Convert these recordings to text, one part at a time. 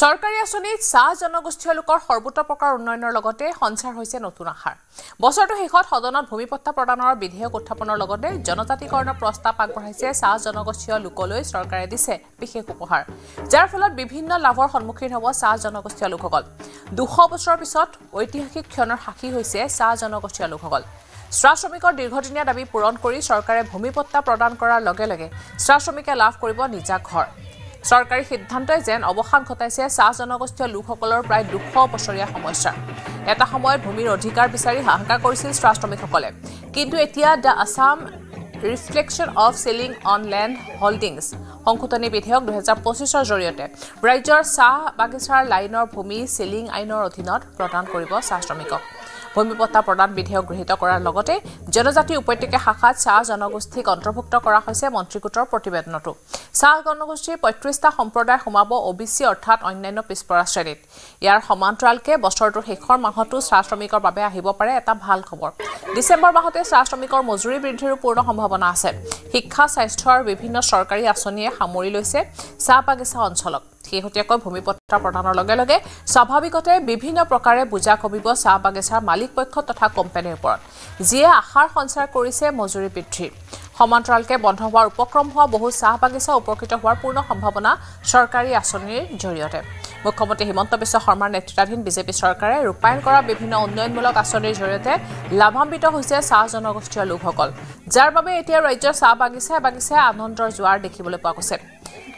চৰকাৰী আঁচনিত চাহ জনগোষ্ঠীয় লোকৰ সৰ্বোচ্চ প্ৰকাৰ উন্নয়নৰ লগতে সঞ্চাৰ হৈছে নতুন আশাৰ বছৰটো শেষত সদনত ভূমিপট্টা প্ৰদানৰ বিধেয়ক উত্থাপনৰ লগতে জনজাতিকৰণৰ প্ৰস্তাৱ আগবঢ়াইছে চাহ জনগোষ্ঠীয় লোকলৈ চৰকাৰে দিছে বিশেষ উপহাৰ যাৰ ফলত বিভিন্ন লাভৰ সন্মুখীন হ'ব চাহ জনগোষ্ঠীয় লোকসকল 200 বছৰৰ পিছত ঐতিহাসিক ক্ষণৰ সাক্ষী হৈছে চাহ জনগোষ্ঠীয় লোকসকল চাহ শ্ৰমিকৰ দীৰ্ঘদিনীয়া দাবী পূৰণ কৰি চৰকাৰে ভূমিপট্টা প্ৰদান কৰাৰ লগে লগে চাহ শ্ৰমিকে লাভ কৰিব নিজা ঘৰ চৰকাৰী সিদ্ধান্তই যেন অৱসান ঘটাইছে চাহ জনগোষ্ঠীয় লোকসকলৰ প্ৰায় 200 বছৰীয়া সমস্যা এটা সময়ত ভূমিৰ অধিকাৰ বিচাৰি হাহাকাৰ কৰিছিল চাহ শ্ৰমিকসকলে কিন্তু এতিয়া the Assam reflection of selling on land holdings সংশোধনী বিধেয়ক 2025ৰ জৰিয়তে ৰাজ্যৰ চাহ বাগিচাৰ লাইনৰ ভূমি সেলিং আইনৰ অধীনত প্ৰদান কৰিব চাহ শ্ৰমিকক ভূমিপট্টা প্ৰদান বিধেয়ক গৃহীত কৰাৰ লগতে জনজাতি উপত্যকা শাখাত চাহ জনগোষ্ঠীক অন্তৰ্ভুক্ত কৰা হৈছে মন্ত্ৰীগোটৰ প্ৰতিবেদনতো চাহ জনগোষ্ঠীৰ 35টা সম্প্ৰদায় সোমাব OBC অৰ্থাৎ অন্যান্য পিছপৰা শ্ৰেণীত ইয়াৰ সমান্তৰালকে বছৰটোৰ শেষৰ মাহতো চাহ শ্ৰমিকৰ বাবে আহিব পাৰে এটা ভাল খবৰ ডিচেম্বৰ মাহতে চাহ শ্ৰমিকৰ মজুৰি বৃদ্ধিৰ পূৰ্ণ সম্ভাৱনা আছে শিক্ষা স্বাস্থ্য আৰু বিভিন্ন চৰকাৰী আঁচনিয়ে সামৰি লৈছে চাহ বাগিচা অঞ্চলক শেহতীয়াকৈ ভূমিপট্টা প্ৰদানৰ লগে লগে স্বাভাৱিকতে বিভিন্ন প্ৰকাৰে বুজা কমিব চাহ বাগিচাৰ মালিক পক্ষ তথা কোম্পানীৰ ওপৰত যিয়ে আশাৰ সঞ্চাৰ কৰিছে মজুৰি বৃদ্ধি সমান্তৰালকে বন্ধ হোৱাৰ উপক্ৰম হোৱা বহু চাহ বাগিচা উপকৃত হোৱাৰ পূৰ্ণ সম্ভাৱনা চৰকাৰী আঁচনিৰ জৰিয়তে মুখ্যমন্ত্ৰী হিমন্ত বিশ্ব শৰ্মাৰ নেতৃত্বাধীন বিজেপি চৰকাৰে ৰূপায়ণ কৰা বিভিন্ন উন্নয়নমূলক আঁচনিৰ জৰিয়তে লাভান্বিত হৈছে চাহ জনগোষ্ঠীয় লোকসকল যাৰ বাবে এতিয়া ৰাজ্যৰ চাহ বাগিচাই আনন্দৰ জোৱাৰ দেখিবলৈ পোৱা গৈছে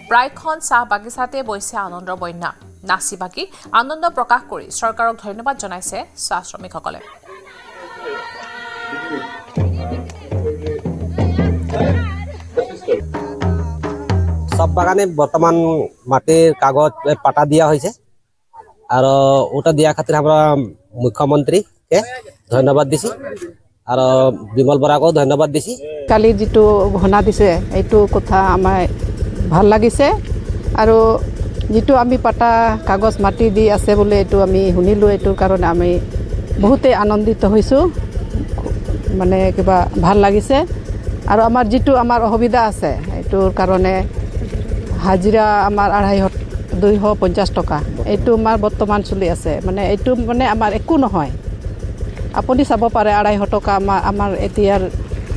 প্ৰায়খন চাহ বাগিচাতে বৈছে আনন্দৰ বন্যা নাচি বাগি আনন্দ প্ৰকাশ কৰি চৰকাৰক ধন্যবাদ জনাইছে চাহ শ্ৰমিকসকলে সব বাগানে বর্তমান মাটির কাগজ পাটা দিয়া হয়েছে আর ওটা দিয়া খাतिर আমরা মুখ্যমন্ত্রীকে ধন্যবাদ দিছি আর বিমল বরাকও ধন্যবাদ দিছি কালি যেটো ঘোষণা দিছে এইটো কথা আমাৰ ভাল লাগিছে আৰু যেটো আমি পাটা কাগজ মাটি দি আছে বলে এইটো আমি শুনিলো এইটোৰ কাৰণে আমি বহুতে আনন্দিত হৈছো মানে কিবা ভাল লাগিছে আৰু আমাৰ যেটো আমাৰ অসুবিধা আছে এইটোৰ কাৰণে হাজিৰা আমাৰ 250 টকা এইটো আমাৰ বৰ্তমান চলি আছে মানে এইটো মানে আমাৰ একো নহয় আপুনি চাব পাৰে 250 টকা আমাৰ এতিয়াৰ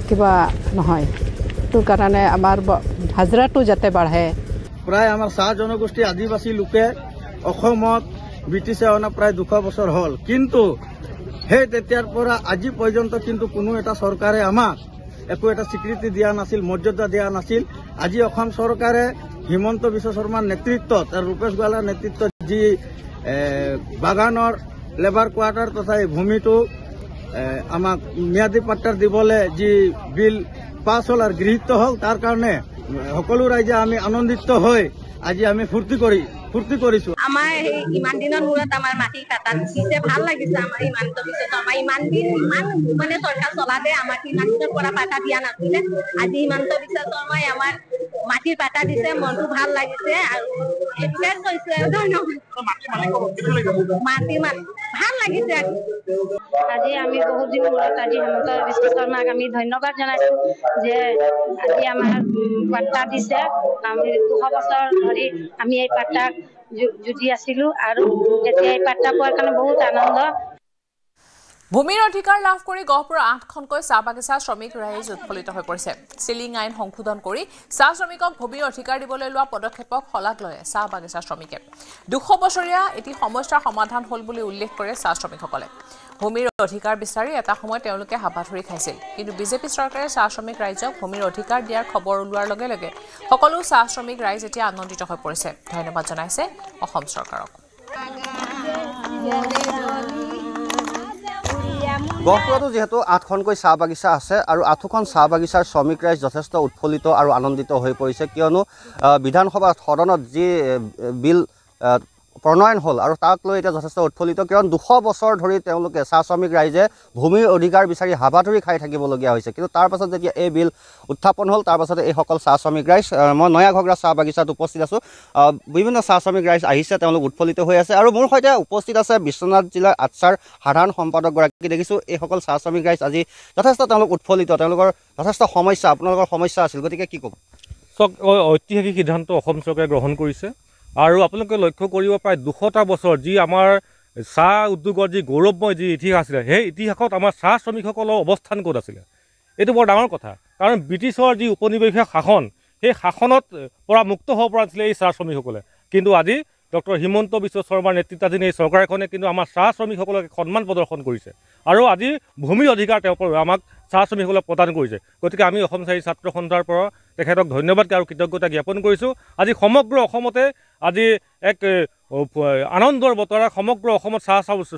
কিবা নহয় এইটোৰ কাৰণে আমাৰ হাজিৰাটো যাতে বাঢ়ে প্ৰায় আমাৰ চাহ জনগোষ্ঠী আদিবাসী লোকে অসমত ব্ৰিটিছে অনা প্ৰায় 200 বছৰ হ'ল কিন্তু সেই তেতিয়াৰ পৰা আজি পৰ্যন্ত কিন্তু কোনো এটা চৰকাৰে আমাক একো এটা স্বীকৃতি দিয়া নাছিল মৰ্যাদা দিয়া নাছিল আজি অসম চৰকাৰে হিমন্ত বিশ্ব শৰ্মাৰ নেতৃত্বত আৰু ৰূপেশ গোৱালাৰ নেতৃত্বত যি বাগানৰ লেবাৰ কোৱাৰ্টাৰ তথা এই ভূমিটো আমাক ম্যাদী পাট্টাৰ দিবলৈ যি বিল পাছ হ'ল আৰু গৃহীত হ'ল তাৰ কাৰণে সকলো ৰাইজে আমি আনন্দিত হৈ আজি আমি ফূৰ্তি কৰিছো আমাৰ ইমান দিনৰ মূৰত আমাৰ মাটি কাটা দিছে ভাল লাগিছে আমাৰ ইমানত পিছত আমাৰ ইমান মানে চৰকাৰ চলাতে আমাক ইমান দিনৰ পৰা পাটা দিয়া নাছিলে আজি ইমানত পিছত শৰ্মাই আমাৰ মাটিৰ পাটা দিছে মনটো ভাল লাগিছে আৰু এক্সেপ্ট কৰিছে মাটি ভাল লাগিছে আজি আমি বহুত দিন মূৰত আজি হিমন্ত বিশ্ব শৰ্মাক আমি ধন্যবাদ জনাইছো যে আজি আমাৰ পাট্টা দিছে আমি 200 বছৰ ধৰি আমি এই পাট্টা যুঁজি আছিলো আৰু এতিয়া এই পাট্টা পোৱাৰ কাৰণে বহুত আনন্দ ভূমিৰ অধিকাৰ লাভ কৰি গহপুৰৰ 8খনকৈ চাহ বাগিচা শ্ৰমিক ৰাইজ উৎফুল্লিত হৈ পৰিছে সিলিং আইন সংশোধন কৰি চাহ শ্ৰমিকক ভূমিৰ অধিকাৰ দিবলৈ লোৱা পদক্ষেপক শলাগ লয় চাহ বাগিচা শ্ৰমিকে 200 বছৰীয়া এটি সমস্যাৰ সমাধান হ'ল বুলি উল্লেখ কৰে চাহ শ্ৰমিকসকলে ভূমিৰ অধিকাৰ বিচাৰি এটা সময় তেওঁলোকে হাবাথুৰি খাইছিল কিন্তু বিজেপি চৰকাৰে চাহ শ্ৰমিক ৰাইজক ভূমিৰ অধিকাৰ দিয়াৰ খবৰ ওলোৱাৰ লগে লগে সকলো চাহ শ্ৰমিক ৰাইজ এতিয়া আনন্দিত হৈ পৰিছে ধন্যবাদ জনাইছে অসম চৰকাৰক গহপুৰতো যেহেতু 8খনকৈ চাহ বাগিচা আছে আৰু 8খন চাহ বাগিচাৰ শ্ৰমিক ৰাইজ যথেষ্ট উৎফুল্লিত আৰু আনন্দিত হৈ পৰিছে কিয়নো বিধানসভা সদনত যি বিল প্ৰণয়ন হ'ল আৰু তাক লৈ এতিয়া যথেষ্ট উৎফুল্লিত কিয়নো 200 বছৰ ধৰি তেওঁলোকে চাহ শ্ৰমিক ৰাইজে ভূমিৰ অধিকাৰ বিচাৰি হাবাথুৰি খাই থাকিবলগীয়া হৈছে কিন্তু তাৰ পাছত যেতিয়া এই বিল উত্থাপন হ'ল তাৰ পাছতে এইসকল চাহ শ্ৰমিক ৰাইজ মই নয়া ঘগৰা চাহ বাগিচাত উপস্থিত আছোঁ বিভিন্ন চাহ শ্ৰমিক ৰাইজ আহিছে তেওঁলোক উৎফুল্লিত হৈ আছে আৰু মোৰ সৈতে উপস্থিত আছে বিশ্বনাথ জিলাৰ আটছাৰ সাধাৰণ সম্পাদকগৰাকী দেখিছোঁ এইসকল চাহ শ্ৰমিক ৰাইজ আজি যথেষ্ট তেওঁলোক উৎফুল্লিত তেওঁলোকৰ যথেষ্ট সমস্যা আপোনালোকৰ সমস্যা আছিল গতিকে কি ক'ব ঐতিহাসিক সিদ্ধান্ত অসম চৰকাৰে গ্ৰহণ কৰিছে আৰু আপোনালোকে লক্ষ্য কৰিব প্ৰায় 200টা বছৰ যি আমাৰ চাহ উদ্যোগৰ যি গৌৰৱময় যি ইতিহাস আছিলে সেই ইতিহাসত আমাৰ চাহ শ্ৰমিকসকলৰ অৱস্থান ক'ত আছিলে এইটো বৰ ডাঙৰ কথা কাৰণ ব্ৰিটিছৰ যি উপনিৱেশিক শাসন সেই শাসনত পৰা মুক্ত হ'ব পৰা নাছিলে এই চাহ শ্ৰমিকসকলে কিন্তু আজি ডক্টৰ হিমন্ত বিশ্ব শৰ্মাৰ নেতৃত্বাধীন এই চৰকাৰখনে কিন্তু আমাৰ চাহ শ্ৰমিকসকলক সন্মান প্ৰদৰ্শন কৰিছে আৰু আজি ভূমিৰ অধিকাৰ তেওঁ আমাক চাহ শ্ৰমিকসকলক প্ৰদান কৰিছে গতিকে আমি অসম চাহী ছাত্ৰ সন্থাৰ পৰা তেখেতক ধন্যবাদ আৰু কৃতজ্ঞতা জ্ঞাপন কৰিছোঁ আজি সমগ্ৰ অসমতে আজি এক আনন্দৰ বতৰা সমগ্ৰ অসমত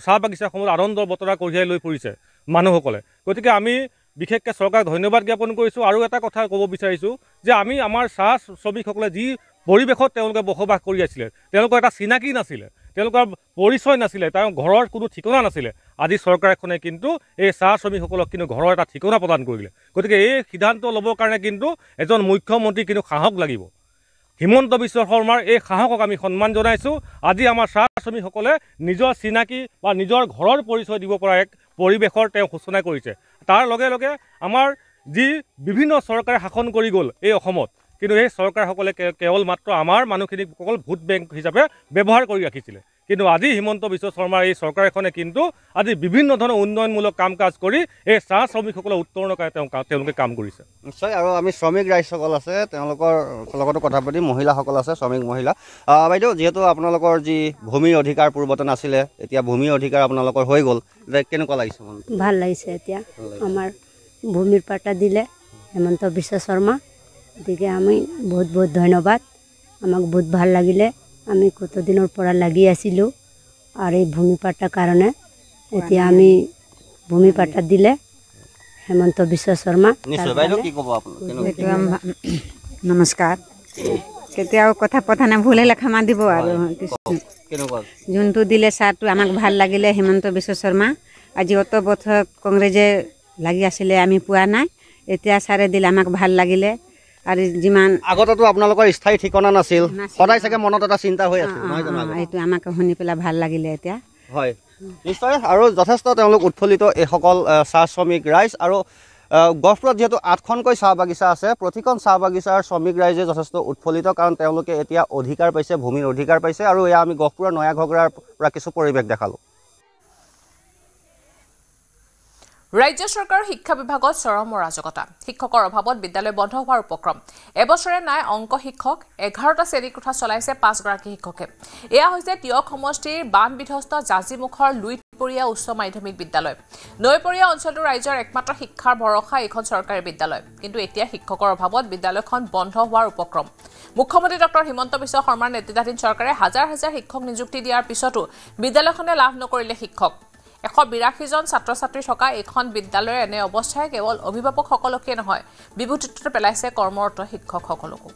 চাহ বাগিচাসমূহত আনন্দৰ বতৰা কঢ়িয়াই লৈ ফুৰিছে মানুহসকলে গতিকে আমি বিশেষকৈ চৰকাৰক ধন্যবাদ জ্ঞাপন কৰিছোঁ আৰু এটা কথা ক'ব বিচাৰিছোঁ যে আমি আমাৰ চাহ শ্ৰমিকসকলে যি পৰিৱেশত তেওঁলোকে বসবাস কৰি আছিলে তেওঁলোকৰ এটা চিনাকি নাছিলে তেওঁলোকৰ পৰিচয় নাছিলে তেওঁ ঘৰৰ কোনো ঠিকনা নাছিলে আজি চৰকাৰ এখনে কিন্তু এই চাহ শ্ৰমিকসকলক কিন্তু ঘৰৰ এটা ঠিকনা প্ৰদান কৰিলে গতিকে এই সিদ্ধান্ত ল'বৰ কাৰণে কিন্তু এজন মুখ্যমন্ত্ৰী কিন্তু সাহস লাগিব হিমন্ত বিশ্ব শৰ্মাৰ এই সাহসক আমি সন্মান জনাইছোঁ আজি আমাৰ চাহ শ্ৰমিকসকলে নিজৰ চিনাকি বা নিজৰ ঘৰৰ পৰিচয় দিব পৰা এক পৰিৱেশৰ তেওঁ সূচনা কৰিছে তাৰ লগে লগে আমাৰ যি বিভিন্ন চৰকাৰে শাসন কৰি গ'ল এই অসমত কিন্তু এই চৰকাৰসকলে কেৱল মাত্ৰ আমাৰ মানুহখিনিক অকল ভোট বেংক হিচাপে ব্যৱহাৰ কৰি ৰাখিছিলে কিন্তু আজি হিমন্ত বিশ্ব শৰ্মাৰ এই চৰকাৰ এখনে কিন্তু আজি বিভিন্ন ধৰণৰ উন্নয়নমূলক কাম কাজ কৰি এই চাহ শ্ৰমিকসকলৰ উত্তৰণৰ কাৰণে তেওঁলোকে কাম কৰিছে নিশ্চয় আৰু আমি শ্ৰমিক ৰাইজসকল আছে তেওঁলোকৰ লগতো কথা পাতি মহিলাসকল আছে শ্ৰমিক মহিলা বাইদেউ যিহেতু আপোনালোকৰ যি ভূমিৰ অধিকাৰ পূৰ্বতে নাছিলে এতিয়া ভূমিৰ অধিকাৰ আপোনালোকৰ হৈ গ'ল কেনেকুৱা লাগিছে ভাল লাগিছে এতিয়া আমাৰ ভূমিৰ পাট্টা দিলে হেমন্ত বিশ্ব শৰ্মা গতিকে আমি বহুত বহুত ধন্যবাদ আমাক বহুত ভাল লাগিলে আমি কতদিনৰ পৰা লাগি আছিলোঁ আৰু এই ভূমি পাট্টাৰ কাৰণে এতিয়া আমি ভূমি পাট্টা দিলে হেমন্ত বিশ্ব শৰ্মা নিশ্চয় বাইদেউ কি ক'ব আপোনালোকে নমস্কাৰ কেতিয়াও কথা পতা নাই ভুল হ'লে ক্ষমা দিব আৰু যোনটো দিলে চাহটো আমাক ভাল লাগিলে হেমন্ত বিশ্ব শৰ্মা আজি অত বছৰ কংগ্ৰেছে লাগি আছিলে আমি পোৱা নাই এতিয়া ছাৰে দিলে আমাক ভাল লাগিলে আৰু যিমান আগতেতো আপোনালোকৰ স্থায়ী ঠিকনা নাছিল সদায় চাগে মনত এটা চিন্তা হৈ আছিল এইটো আমাক শুনি পেলাই ভাল লাগিলে এতিয়া হয় নিশ্চয় আৰু যথেষ্ট তেওঁলোক উৎফুল্লিত এইসকল চাহ শ্ৰমিক ৰাইজ আৰু গহপুৰত যিহেতু 8খনকৈ চাহ বাগিচা আছে প্ৰতিখন চাহ বাগিচাৰ শ্ৰমিক ৰাইজে যথেষ্ট উৎফুল্লিত কাৰণ তেওঁলোকে এতিয়া অধিকাৰ পাইছে ভূমিৰ অধিকাৰ পাইছে আৰু এয়া আমি গহপুৰৰ নয়া ঘগৰাৰ পৰা কিছু পৰিৱেশ দেখালোঁ ৰাজ্য চৰকাৰৰ শিক্ষা বিভাগত চৰম অৰাজকতা শিক্ষকৰ অভাৱত বিদ্যালয় বন্ধ হোৱাৰ উপক্ৰম এবছৰে নাই অংক শিক্ষক 11টা শ্ৰেণীৰ কোঠা চলাইছে 5গৰাকী শিক্ষকে এয়া হৈছে তিয়ক সমষ্টিৰ বান বিধ্বস্ত জাজিমুখৰ লুইতপৰীয়া উচ্চ মাধ্যমিক বিদ্যালয় নৈপৰীয়া অঞ্চলটোৰ ৰাজ্যৰ একমাত্ৰ শিক্ষাৰ ভৰসা এইখন চৰকাৰী বিদ্যালয় কিন্তু এতিয়া শিক্ষকৰ অভাৱত বিদ্যালয়খন বন্ধ হোৱাৰ উপক্ৰম মুখ্যমন্ত্ৰী ডক্টৰ হিমন্ত বিশ্ব শৰ্মাৰ নেতৃত্বাধীন চৰকাৰে হাজাৰ হাজাৰ শিক্ষক নিযুক্তি দিয়াৰ পিছতো বিদ্যালয়খনে লাভ নকৰিলে শিক্ষক 182জন ছাত্ৰ ছাত্ৰী থকা এখন বিদ্যালয়ৰ এনে অৱস্থাই কেৱল অভিভাৱকসকলকে নহয় বিভূতিত পেলাইছে কৰ্মৰত শিক্ষকসকলকো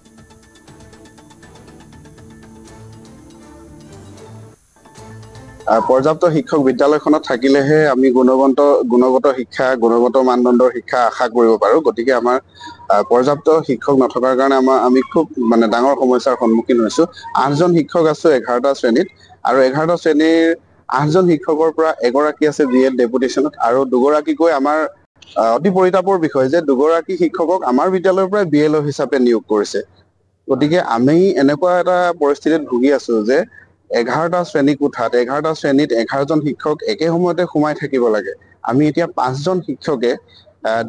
পৰ্যাপ্ত শিক্ষক বিদ্যালয়খনত থাকিলেহে আমি গুণগত শিক্ষা গুণগত মানদণ্ডৰ শিক্ষা আশা কৰিব পাৰোঁ গতিকে আমাৰ পৰ্যাপ্ত শিক্ষক নথকাৰ কাৰণে আমি খুব মানে ডাঙৰ সমস্যাৰ সন্মুখীন হৈছোঁ 8জন শিক্ষক আছোঁ 11টা শ্ৰেণীত আৰু 11টা শ্ৰেণীৰ 8জন শিক্ষকৰ পৰা এগৰাকী আছে বিএড ডেপুটেশ্যনত আৰু দুগৰাকীকৈ আমাৰ অতি পৰিতাপৰ বিষয় যে দুগৰাকী শিক্ষকক আমাৰ বিদ্যালয়ৰ পৰা বিএলঅ হিচাপে নিয়োগ কৰিছে গতিকে আমি এনেকুৱা এটা পৰিস্থিতিত ভুগি আছো যে 11টা শ্ৰেণী কোঠাত 11টা শ্ৰেণীত 11জন শিক্ষক একে সময়তে সোমাই থাকিব লাগে আমি এতিয়া 5জন শিক্ষকে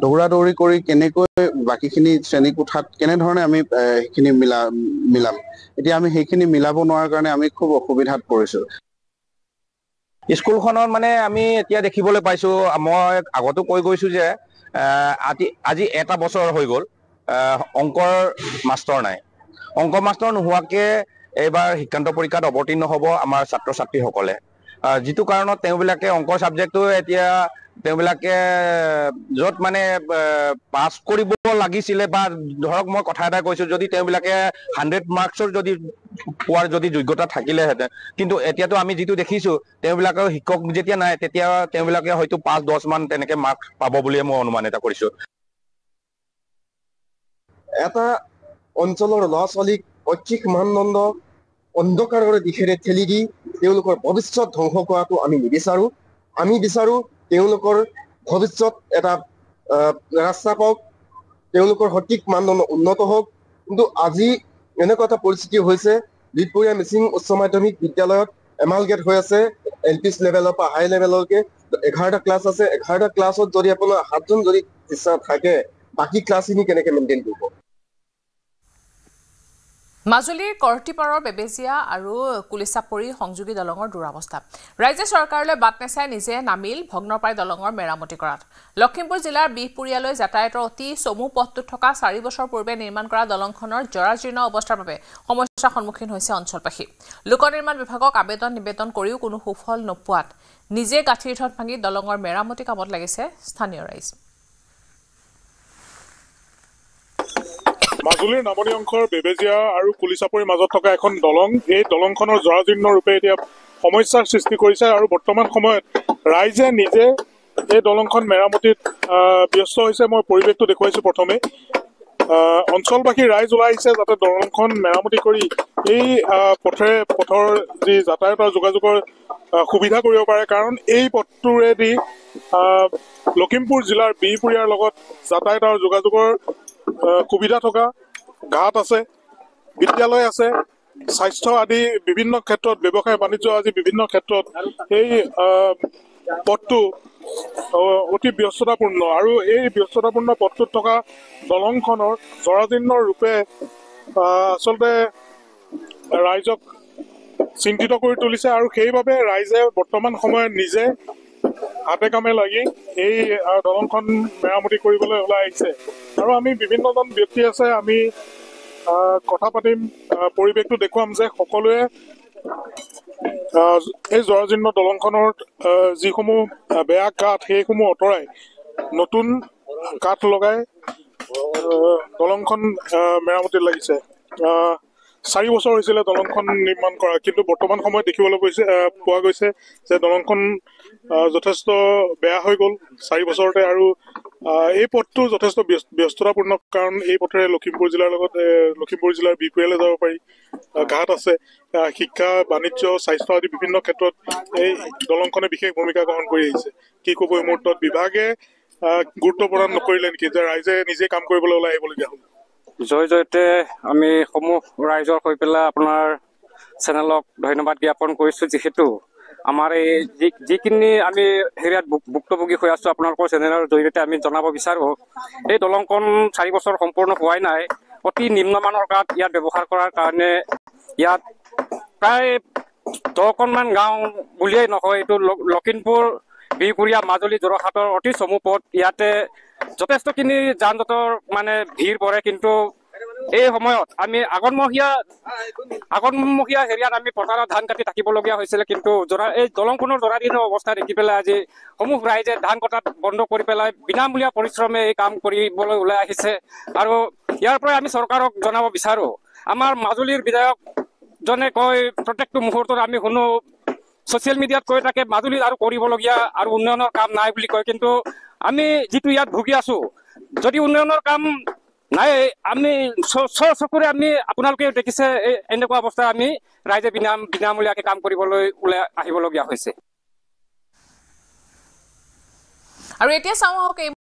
দৌৰা দৌৰি কৰি কেনেকৈ বাকীখিনি শ্ৰেণী কোঠাত কেনেধৰণে আমি সেইখিনি মিলাম এতিয়া আমি সেইখিনি মিলাব নোৱাৰাৰ কাৰণে আমি খুব অসুবিধাত পৰিছোঁ স্কুলখনত মানে আমি এতিয়া দেখিবলৈ পাইছোঁ মই আগতো কৈ গৈছোঁ যে আজি এটা বছৰ হৈ গ'ল অংকৰ মাষ্টৰ নাই অংক মাষ্টৰ নোহোৱাকৈ এইবাৰ শিক্ষান্ত পৰীক্ষাত অৱতীৰ্ণ হ'ব আমাৰ ছাত্ৰ ছাত্ৰীসকলে যিটো কাৰণত তেওঁবিলাকে অংকৰ ছাবজেক্টটো এতিয়া তেওঁবিলাকে য'ত মানে পাছ কৰিব লাগিছিলে বা ধৰক মই কথা এটা কৈছোঁ যদি তেওঁবিলাকে 100 মাৰ্কছৰ যদি পোৱাৰ যদি যোগ্যতা থাকিলেহেঁতেন কিন্তু এতিয়াতো আমি যিটো দেখিছোঁ তেওঁবিলাকৰ শিক্ষক যেতিয়া নাই তেতিয়া তেওঁবিলাকে হয়তো 5-10 মান তেনেকৈ মাৰ্কছ পাব বুলিয়ে মই অনুমান এটা কৰিছোঁ এটা অঞ্চলৰ ল'ৰা ছোৱালীক ঐচ্ছিক মানদণ্ড অন্ধকাৰৰ দিশেৰে ঠেলি দি তেওঁলোকৰ ভৱিষ্যত ধ্বংস কৰাটো আমি নিবিচাৰোঁ আমি বিচাৰোঁ তেওঁলোকৰ ভৱিষ্যত এটা ৰাস্তা পাওক তেওঁলোকৰ সঠিক মানদণ্ড উন্নত হওক কিন্তু আজি এনেকুৱা এটা পৰিস্থিতি হৈছে লিটপুৰীয়া মিচিং উচ্চ মাধ্যমিক বিদ্যালয়ত এমালগেট হৈ আছে LP লেভেলৰ পৰা হাই লেভেললৈকে 11টা ক্লাছ আছে 11টা ক্লাছত যদি আপোনাৰ 7জন যদি টিচাৰ থাকে বাকি ক্লাছখিনি কেনেকৈ মেইনটেইন কৰিব মাজুলীৰ কৰ্টিপাৰৰ বেবেজিয়া আৰু কুলিচাপৰি সংযোগী দলঙৰ দুৰাৱস্থা ৰাজ্য চৰকাৰলৈ বাট নেচাই নিজে নামিল ভগ্নপ্ৰায় দলঙৰ মেৰামতি কৰাত লখিমপুৰ জিলাৰ বিহপুৰীয়ালৈ যাতায়াতৰ অতি চমু পথটোত থকা 4 বছৰ পূৰ্বে নিৰ্মাণ কৰা দলংখনৰ জৰাজীৰ্ণ অৱস্থাৰ বাবে সমস্যাৰ সন্মুখীন হৈছে অঞ্চলবাসী লোক নিৰ্মাণ বিভাগক আবেদন নিবেদন কৰিও কোনো সুফল নোপোৱাত নিজে গাঁঠিৰ ঠত ভাঙি দলঙৰ মেৰামতি কামত লাগিছে স্থানীয় ৰাইজ মাজুলীৰ নামনি অংশৰ বেবেজিয়া আৰু কুলিচাপৰিৰ মাজত থকা এখন দলং এই দলংখনৰ জৰাজীৰ্ণ ৰূপে এতিয়া সমস্যাৰ সৃষ্টি কৰিছে আৰু বৰ্তমান সময়ত ৰাইজে নিজে এই দলংখন মেৰামতিত ব্যস্ত হৈছে মই পৰিৱেশটো দেখুৱাইছো প্ৰথমে অঞ্চলবাসী ৰাইজ ওলাই আহিছে যাতে দলংখন মেৰামতি কৰি এই পথৰ যি যাতায়াতৰ যোগাযোগৰ সুবিধা কৰিব পাৰে কাৰণ এই পথটোৰেদি লখিমপুৰ জিলাৰ বিহপুৰীয়াৰ লগত যাতায়াতৰ যোগাযোগৰ সুবিধা থকা ঘাট আছে বিদ্যালয় আছে স্বাস্থ্য আদি বিভিন্ন ক্ষেত্ৰত ব্যৱসায় বাণিজ্য আদি বিভিন্ন ক্ষেত্ৰত এই পথটো অতি ব্যস্ততাপূৰ্ণ আৰু এই ব্যস্ততাপূৰ্ণ পথটোত থকা দলংখনৰ জৰাজীৰ্ণ ৰূপে আচলতে ৰাইজক চিন্তিত কৰি তুলিছে আৰু সেইবাবে ৰাইজে বৰ্তমান সময়ত নিজে হাতে কামে লাগি এই দলংখন মেৰামতি কৰিবলৈ ওলাই আহিছে আৰু আমি বিভিন্নজন ব্যক্তি আছে আমি কথা পাতিম পৰিৱেশটো দেখুৱাম যে সকলোৱে এই জৰাজীৰ্ণ দলংখনৰ যিসমূহ বেয়া কাঠ সেইসমূহ আঁতৰাই নতুন কাঠ লগাই দলংখন মেৰামতিত লাগিছে 4 বছৰ হৈছিলে দলংখন নিৰ্মাণ কৰা কিন্তু বৰ্তমান সময়ত দেখিবলৈ পোৱা গৈছে যে দলংখন যথেষ্ট বেয়া হৈ গ'ল 4 বছৰতে আৰু এই পথটো যথেষ্ট ব্যস্ততাপূৰ্ণ কাৰণ এই পথেৰে লখিমপুৰ জিলাৰ বিহপুৰীয়ালৈ যাব পাৰি ঘাট আছে শিক্ষা বাণিজ্য স্বাস্থ্য আদি বিভিন্ন ক্ষেত্ৰত এই দলংখনে বিশেষ ভূমিকা গ্ৰহণ কৰি আহিছে কি ক'ব এই মুহূৰ্তত বিভাগে গুৰুত্ব প্ৰদান নকৰিলে নেকি যে ৰাইজে নিজে কাম কৰিবলৈ ওলাই আহিবলগীয়া হ'ল জয় জয়তে আমি সমূহ ৰাইজৰ হৈ পেলাই আপোনাৰ চেনেলক ধন্যবাদ জ্ঞাপন কৰিছোঁ যিহেতু আমাৰ এই যিখিনি আমি হেৰিয়াত ভুক্তভোগী হৈ আছোঁ আপোনালোকৰ চেনেলৰ জৰিয়তে আমি জনাব বিচাৰোঁ এই দলংখন 4 বছৰ সম্পূৰ্ণ হোৱাই নাই অতি নিম্নমানৰ কাঠ ইয়াত ব্যৱহাৰ কৰাৰ কাৰণে ইয়াত প্ৰায় 10খনমান গাঁও বুলিয়েই নহয় এইটো লখিমপুৰ বিহপুৰীয়া মাজুলী যোৰহাটৰ অতি চমু পথ ইয়াতে যথেষ্টখিনি যান জঁটৰ মানে ভিৰ পৰে কিন্তু এই সময়ত আমি আগন্মহীয়া হেৰিয়াত আমি পথাৰত ধান কাটি থাকিবলগীয়া হৈছিলে কিন্তু এই দলংখনৰ জৰাজীৰ্ণ অৱস্থা দেখি পেলাই আজি সমূহ ৰাইজে ধান কটাত বন্ধ কৰি পেলাই বিনামূলীয়া পৰিশ্ৰমে এই কাম কৰিবলৈ ওলাই আহিছে আৰু ইয়াৰ পৰাই আমি চৰকাৰক জনাব বিচাৰোঁ আমাৰ মাজুলীৰ বিধায়কজনে কয় প্ৰত্যেকটো মুহূৰ্তত আমি শুনো ছ'চিয়েল মিডিয়াত কৈ থাকে মাজুলীত আৰু কৰিবলগীয়া আৰু উন্নয়নৰ কাম নাই বুলি কয় কিন্তু আমি যিটো ইয়াত ভুগি আছোঁ যদি উন্নয়নৰ কাম নাই আমি চকুৰে আমি আপোনালোকে দেখিছে এনেকুৱা অৱস্থা আমি ৰাইজে বিনামূলীয়াকৈ কাম কৰিবলৈ ওলাই আহিবলগীয়া হৈছে আৰু এতিয়া চাওঁ আহক